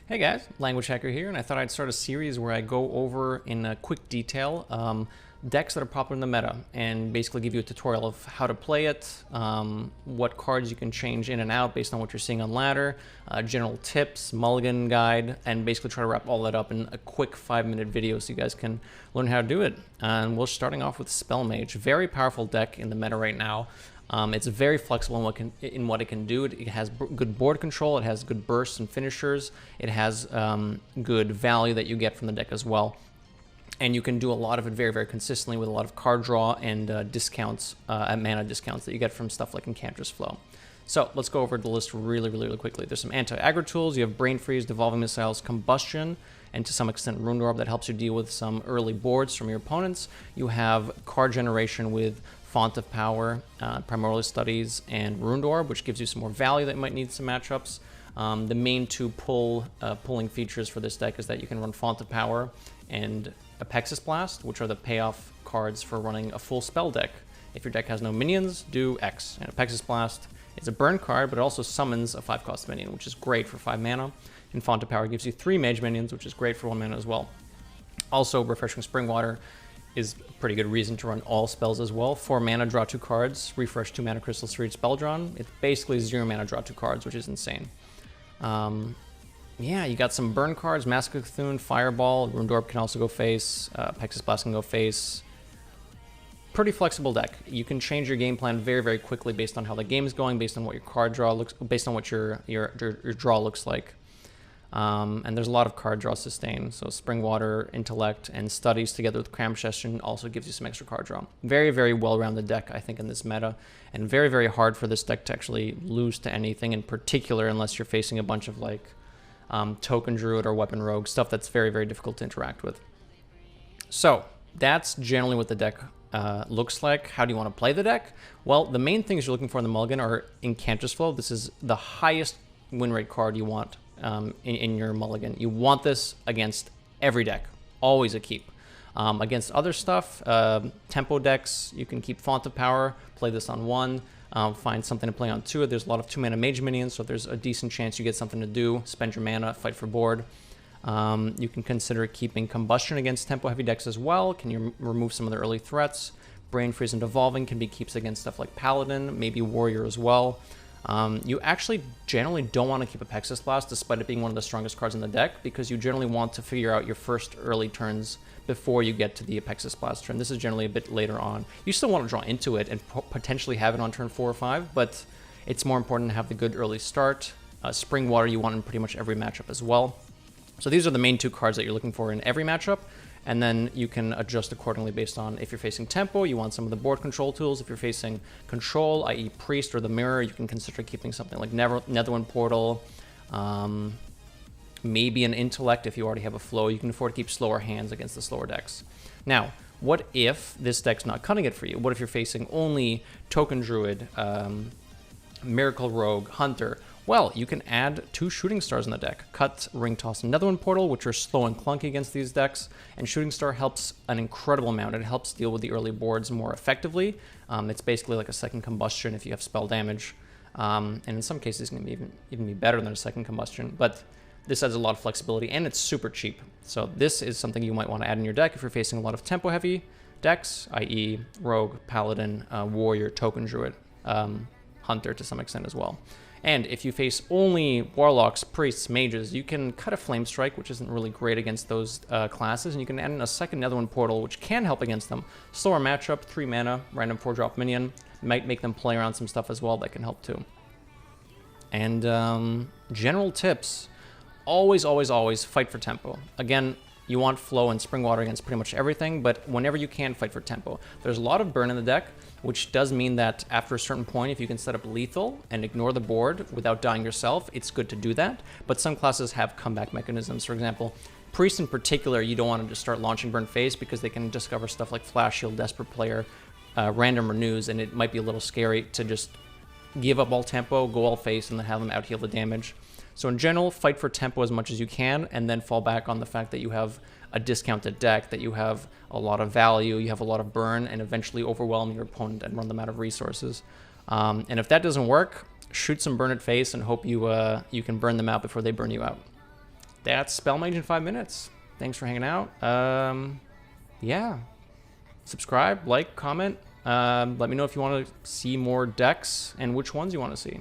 Hey guys, Languagehacker here, and I thought I'd start a series where I go over in quick detail decks that are popular in the meta and basically give you a tutorial of how to play it, what cards you can change in and out based on what you're seeing on ladder, general tips, mulligan guide, and basically try to wrap all that up in a quick 5-minute video so you guys can learn how to do it. And we're starting off with Spell Mage, very powerful deck in the meta right now. It's very flexible in what it can do. It has good board control, it has good bursts and finishers, it has good value that you get from the deck as well. And you can do a lot of it very, very consistently with a lot of card draw and discounts, mana discounts that you get from stuff like Enchantress Flow. So let's go over the list really quickly. There's some anti-aggro tools. You have Brain Freeze, Devolving Missiles, Combustion, and to some extent Rune Orb that helps you deal with some early boards from your opponents. You have card generation with Font of Power, primarily Studies, and Rune Orb, which gives you some more value that might need some matchups. The main two pulling features for this deck is that you can run Font of Power and Apexis Blast, which are the payoff cards for running a full spell deck. If your deck has no minions, do X. And Apexis Blast is a burn card, but it also summons a 5-cost minion, which is great for 5 mana. And Font of Power gives you 3 Mage minions, which is great for 1 mana as well. Also, Refreshing Springwater is a pretty good reason to run all spells as well. 4 mana, draw 2 cards, refresh 2 mana crystals for each spell drawn. It's basically 0 mana, draw 2 cards, which is insane. Yeah, you got some burn cards, Mask of Cthulhu, Fireball, Rune Orb can also go face, Apexis Blast can go face. Pretty flexible deck. You can change your game plan very quickly based on how the game is going, based on what your card draw looks, based on what your draw looks like. And there's a lot of card draw sustain. So Springwater, Intellect, and Studies together with Cram Session also gives you some extra card draw. Very well-rounded deck, I think, in this meta. And very hard for this deck to actually lose to anything in particular unless you're facing a bunch of like Token Druid or Weapon Rogue, stuff that's very difficult to interact with. So that's generally what the deck looks like. How do you want to play the deck? Well, the main things you're looking for in the mulligan are Enchantress Flow. This is the highest win rate card you want in your mulligan. You want this against every deck, always a keep. Against other stuff, tempo decks, you can keep Font of Power, play this on 1, find something to play on 2. There's a lot of 2-mana Mage minions, so there's a decent chance you get something to do, spend your mana, fight for board. You can consider keeping Combustion against tempo-heavy decks as well. Can you remove some of the early threats? Brain Freeze and Devolving can be keeps against stuff like Paladin, maybe Warrior as well. You actually generally don't want to keep Apexis Blast despite it being one of the strongest cards in the deck, because you generally want to figure out your first early turns before you get to the Apexis Blast turn. This is generally a bit later on. You still want to draw into it and potentially have it on turn 4 or 5, but it's more important to have the good early start. Springwater you want in pretty much every matchup as well. So these are the main 2 cards that you're looking for in every matchup, and then you can adjust accordingly based on if you're facing tempo, you want some of the board control tools. If you're facing control, i.e. Priest or the Mirror, you can consider keeping something like Netherwind Portal, maybe an Intellect if you already have a flow. You can afford to keep slower hands against the slower decks. Now, what if this deck's not cutting it for you? What if you're facing only Token Druid, Miracle Rogue, Hunter? Well, you can add 2 Shooting Stars in the deck. Cut, Ring Toss, and Netherwind Portal, which are slow and clunky against these decks. And Shooting Star helps an incredible amount. It helps deal with the early boards more effectively. It's basically like a second Combustion if you have spell damage. And in some cases, it's going to even be better than a second Combustion. But this adds a lot of flexibility, and it's super cheap. So this is something you might want to add in your deck if you're facing a lot of tempo-heavy decks, i.e. Rogue, Paladin, Warrior, Token Druid, Hunter to some extent as well. And if you face only Warlocks, Priests, Mages, you can cut a Flame Strike, which isn't really great against those classes, and you can add in a second Netherwind Portal, which can help against them. Slower matchup, 3 mana, random 4-drop minion. Might make them play around some stuff as well that can help too. And general tips. Always fight for tempo. Again, you want flow and Springwater against pretty much everything, but whenever you can, fight for tempo. There's a lot of burn in the deck, which does mean that after a certain point, if you can set up lethal and ignore the board without dying yourself, it's good to do that. But some classes have comeback mechanisms. For example, Priest in particular, you don't want to just start launching burn face because they can discover stuff like Flash Shield, Desperate Player, random renews, and it might be a little scary to just give up all tempo, go all face, and then have them out heal the damage. So in general, fight for tempo as much as you can, and then fall back on the fact that you have a discounted deck, that you have a lot of value, you have a lot of burn, and eventually overwhelm your opponent and run them out of resources. And if that doesn't work, shoot some burn at face and hope you can burn them out before they burn you out. that's Spell Mage in 5 minutes. Thanks for hanging out. Yeah. Subscribe, like, comment. Let me know if you want to see more decks and which ones you want to see.